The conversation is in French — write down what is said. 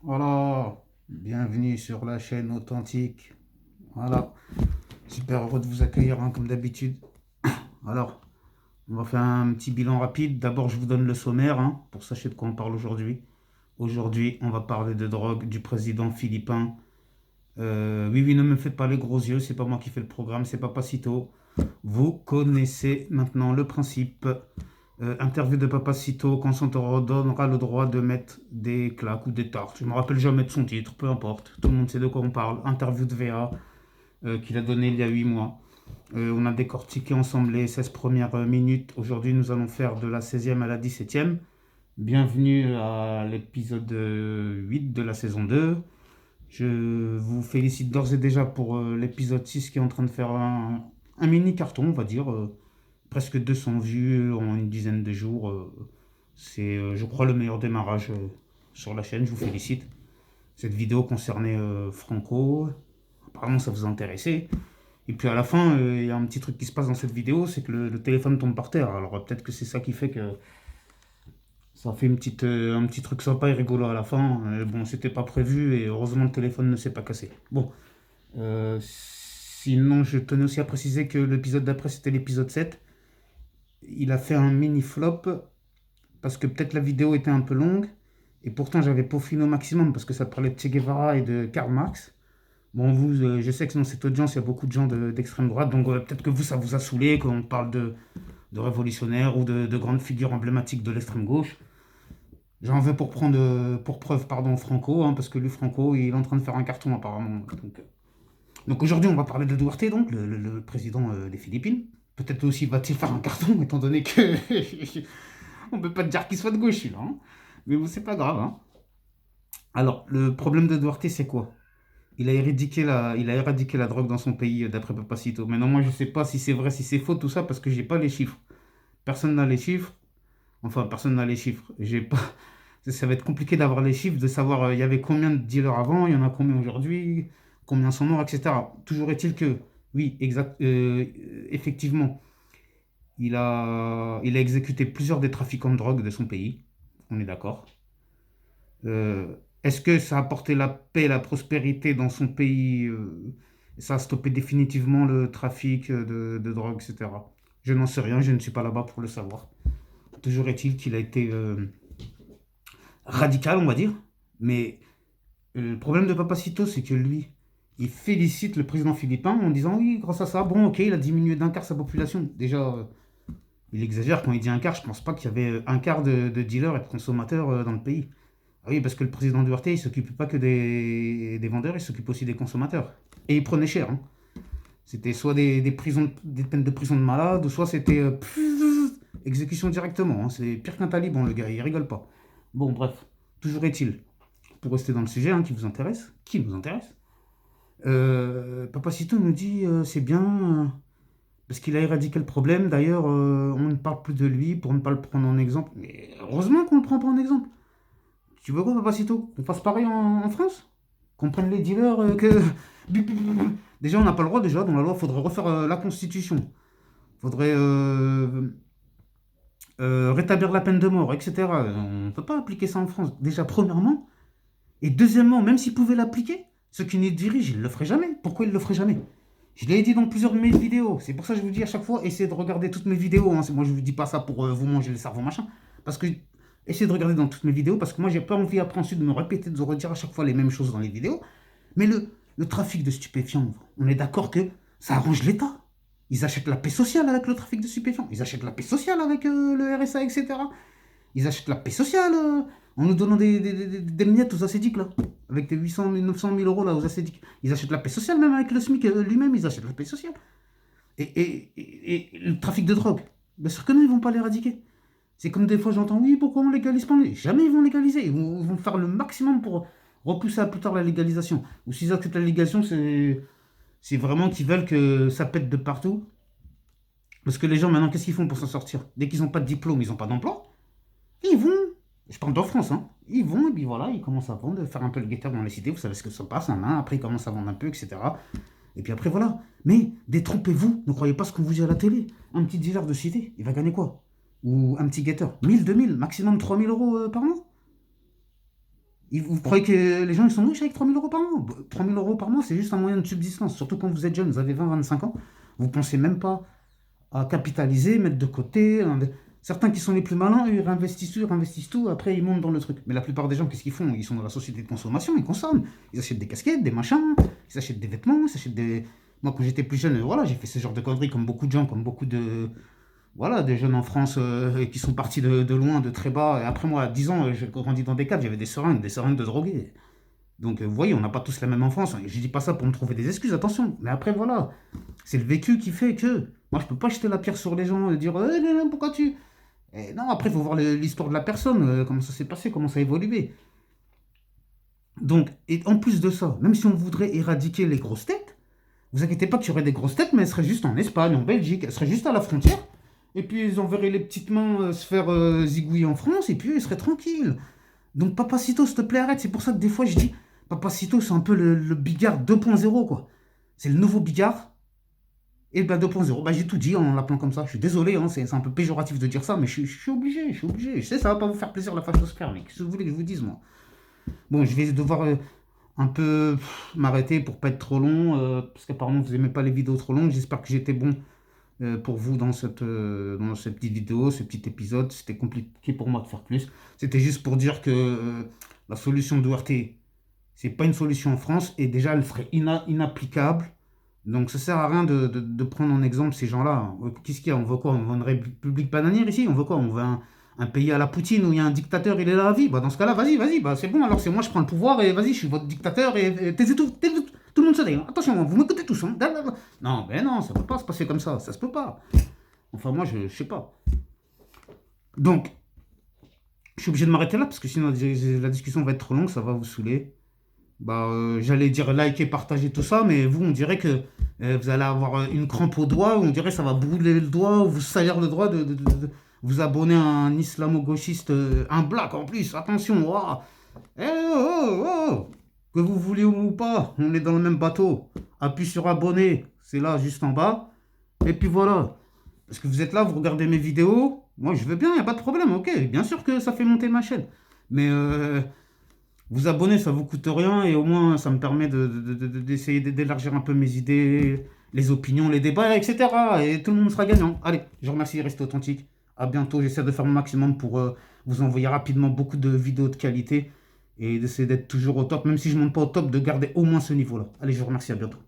Voilà, bienvenue sur la chaîne authentique. Voilà, super heureux de vous accueillir hein, comme d'habitude. Alors, on va faire un petit bilan rapide. D'abord, je vous donne le sommaire hein, pour sachez de quoi on parle aujourd'hui. Aujourd'hui, on va parler de drogue du président philippin. Oui, oui, ne me faites pas les gros yeux, c'est pas moi qui fais le programme, c'est Papacito. Vous connaissez maintenant le principe. Interview de Papacito quand on te redonnera le droit de mettre des claques ou des tartes. Je me rappelle jamais de son titre, peu importe. Tout le monde sait de quoi on parle. Interview de VA qu'il a donné il y a 8 mois. On a décortiqué ensemble les 16 premières minutes. Aujourd'hui, nous allons faire de la 16e à la 17e. Bienvenue à l'épisode 8 de la saison 2. Je vous félicite d'ores et déjà pour l'épisode 6 qui est en train de faire un mini carton, on va dire. Presque 200 vues en une dizaine de jours. C'est, je crois, le meilleur démarrage sur la chaîne. Je vous félicite. Cette vidéo concernait Franco. Apparemment, ça vous a intéressé. Et puis à la fin, il y a un petit truc qui se passe dans cette vidéo, c'est que le téléphone tombe par terre. Alors peut-être que c'est ça qui fait que ça fait un petit truc sympa et rigolo à la fin. Bon, c'était pas prévu et heureusement le téléphone ne s'est pas cassé. Bon, sinon je tenais aussi à préciser que l'épisode d'après c'était l'épisode 7. Il a fait un mini flop parce que peut-être la vidéo était un peu longue et pourtant j'avais peaufiné au maximum parce que ça parlait de Che Guevara et de Karl Marx. Bon, vous, je sais que dans cette audience, il y a beaucoup de gens d'extrême droite, donc peut-être que vous, ça vous a saoulé qu'on parle de révolutionnaires ou de grandes figures emblématiques de l'extrême gauche. J'en veux pour prendre pour preuve pardon, Franco, hein, parce que lui, Franco, il est en train de faire un carton apparemment. Donc aujourd'hui, on va parler de Duarte, donc, le président des Philippines. Peut-être aussi va-t-il faire un carton, étant donné que on peut pas te dire qu'il soit de gauche, là. Hein. Mais bon, c'est pas grave. Hein. Alors, le problème de Duarte, c'est quoi? Il a éradiqué la drogue dans son pays, d'après Papacito. Maintenant, moi, je sais pas si c'est vrai, si c'est faux, tout ça, parce que j'ai pas les chiffres. Personne n'a les chiffres. Enfin, personne n'a les chiffres. J'ai pas... Ça va être compliqué d'avoir les chiffres, de savoir il y avait combien de dealers avant, il y en a combien aujourd'hui, combien sont morts, etc. Toujours est-il que, oui, exact, effectivement, il a exécuté plusieurs des trafiquants de drogue de son pays. On est d'accord. Est-ce que ça a apporté la paix, la prospérité dans son pays ça a stoppé définitivement le trafic de drogue, etc. Je n'en sais rien, je ne suis pas là-bas pour le savoir. Toujours est-il qu'il a été radical, on va dire. Mais le problème de Papacito, c'est que lui, il félicite le président philippin en disant oui, grâce à ça, bon, ok, il a diminué d'un quart sa population. Déjà, il exagère quand il dit un quart. Je pense pas qu'il y avait un quart de dealers et de consommateurs dans le pays. Ah oui, parce que le président Duarte, il s'occupe pas que des vendeurs, il s'occupe aussi des consommateurs. Et il prenait cher. Hein. C'était soit des prisons, des peines de prison de malade, ou soit c'était exécution directement. Hein. C'est pire qu'un taliban, le gars, il rigole pas. Bon, bref, toujours est-il, pour rester dans le sujet hein, qui nous intéresse, Papacito nous dit c'est bien, parce qu'il a éradiqué le problème. D'ailleurs, on ne parle plus de lui pour ne pas le prendre en exemple. Mais heureusement qu'on ne le prend pas en exemple. Tu veux quoi, Papacito? Qu'on fasse pareil en France? Qu'on prenne les dealers que... Déjà, on n'a pas le droit, déjà, dans la loi, il faudrait refaire la Constitution. Il faudrait rétablir la peine de mort, etc. On ne peut pas appliquer ça en France. Déjà, premièrement. Et deuxièmement, même s'ils pouvaient l'appliquer, ceux qui nous dirigent, ils ne le feraient jamais. Pourquoi ils ne le feraient jamais? Je l'ai dit dans plusieurs de mes vidéos. C'est pour ça que je vous dis à chaque fois, essayez de regarder toutes mes vidéos. Hein. Moi, je ne vous dis pas ça pour vous manger le cerveau, machin. Parce que essayez de regarder dans toutes mes vidéos parce que moi, j'ai pas envie après ensuite de me répéter, de redire à chaque fois les mêmes choses dans les vidéos. Mais le trafic de stupéfiants, on est d'accord que ça arrange l'État. Ils achètent la paix sociale avec le trafic de stupéfiants. Ils achètent la paix sociale avec le RSA, etc. Ils achètent la paix sociale en nous donnant des miettes aux ascédiques, là. Avec tes 800 000, 900 000 euros, là, aux ascédiques. Ils achètent la paix sociale, même avec le SMIC lui-même, ils achètent la paix sociale. Et le trafic de drogue, bien sûr que non, ils vont pas l'éradiquer. C'est comme des fois j'entends, oui, pourquoi on légalise pas? Jamais ils vont légaliser. Ils vont faire le maximum pour repousser à plus tard la légalisation. Ou s'ils acceptent la légalisation, c'est vraiment qu'ils veulent que ça pète de partout. Parce que les gens, maintenant, qu'est-ce qu'ils font pour s'en sortir? Dès qu'ils n'ont pas de diplôme, ils n'ont pas d'emploi. Ils vont, je parle d'en France, hein, ils vont, et puis voilà, ils commencent à vendre, faire un peu le guetteur dans les cités, vous savez ce que ça passe, hein, après ils commencent à vendre un peu, etc. Et puis après, voilà. Mais détrompez-vous, ne croyez pas ce qu'on vous dit à la télé. Un petit dealer de cité, il va gagner quoi? Ou un petit guetteur, 1000, 2000, maximum 3000 euros par mois. Vous croyez que les gens ils sont riches avec 3 000 € par mois? 3 000 € par mois, c'est juste un moyen de subsistance. Surtout quand vous êtes jeune, vous avez 20, 25 ans. Vous pensez même pas à capitaliser, mettre de côté. Certains qui sont les plus malins, ils réinvestissent tout, après ils montent dans le truc. Mais la plupart des gens, qu'est-ce qu'ils font? Ils sont dans la société de consommation, ils consomment. Ils achètent des casquettes, des machins, ils achètent des vêtements, ils achètent des... Moi, quand j'étais plus jeune, voilà, j'ai fait ce genre de conneries comme beaucoup de gens, comme beaucoup de... Voilà, des jeunes en France qui sont partis de loin, de très bas. Et après, moi, à 10 ans, j'ai grandi dans des caves, j'avais des seringues de drogués. Donc, vous voyez, on n'a pas tous la même enfance. Je dis pas ça pour me trouver des excuses, attention. Mais après, voilà, c'est le vécu qui fait que... Moi, je peux pas jeter la pierre sur les gens et dire pourquoi tu... Non, après, il faut voir l'histoire de la personne, comment ça s'est passé, comment ça a évolué. Donc, et en plus de ça, même si on voudrait éradiquer les grosses têtes, vous inquiétez pas qu'il y aurait des grosses têtes, mais elles seraient juste en Espagne, en Belgique, elles seraient juste à la frontière. Et puis, ils enverraient les petites mains se faire zigouiller en France, et puis ils seraient tranquilles. Donc, Papacito, s'il te plaît, arrête. C'est pour ça que des fois, je dis, Papacito, c'est un peu le Bigard 2.0, quoi. C'est le nouveau Bigard. Et bah 2.0, bah j'ai tout dit en l'appelant comme ça. Je suis désolé, hein, c'est un peu péjoratif de dire ça, mais je suis obligé, je suis obligé. Je sais, ça va pas vous faire plaisir la fachosphère, mais qu'est-ce que vous voulez que je vous dise, moi? Bon, je vais devoir un peu m'arrêter pour pas être trop long, parce qu'apparemment vous aimez pas les vidéos trop longues. J'espère que j'étais bon pour vous dans cette petite vidéo, ce petit épisode. C'était compliqué pour moi de faire plus. C'était juste pour dire que la solution de RT, c'est pas une solution en France, et déjà elle serait inapplicable. Donc ça sert à rien de prendre en exemple ces gens-là. Qu'est-ce qu'il y a? On veut quoi? On veut une république bananière ici? On veut quoi? On veut un pays à la Poutine où il y a un dictateur, il est là à vie. Bah dans ce cas-là, vas-y, bah c'est bon, alors c'est moi je prends le pouvoir et vas-y, je suis votre dictateur et taisez tout le monde se tait. Attention, vous m'écoutez tous. Hein. Non, mais non, ça ne peut pas se passer comme ça se peut pas. Enfin moi je sais pas. Donc, je suis obligé de m'arrêter là parce que sinon la discussion va être trop longue, ça va vous saouler. Bah, j'allais dire liker, partager tout ça, mais vous, on dirait que vous allez avoir une crampe au doigt, on dirait que ça va brûler le doigt, ou vous salir le doigt de vous abonner à un islamo-gauchiste, un black en plus, attention, ouah. Eh, oh, oh, oh. Que vous voulez ou pas, on est dans le même bateau. Appuie sur abonner, c'est là, juste en bas. Et puis voilà. Parce que vous êtes là, vous regardez mes vidéos, moi je veux bien, il n'y a pas de problème, ok. Bien sûr que ça fait monter ma chaîne. Mais vous abonner, ça vous coûte rien et au moins ça me permet d'essayer d'élargir un peu mes idées, les opinions, les débats, etc. Et tout le monde sera gagnant. Allez, je vous remercie, restez authentique. À bientôt, j'essaie de faire mon maximum pour vous envoyer rapidement beaucoup de vidéos de qualité et d'essayer d'être toujours au top, même si je ne monte pas au top, de garder au moins ce niveau-là. Allez, je vous remercie, à bientôt.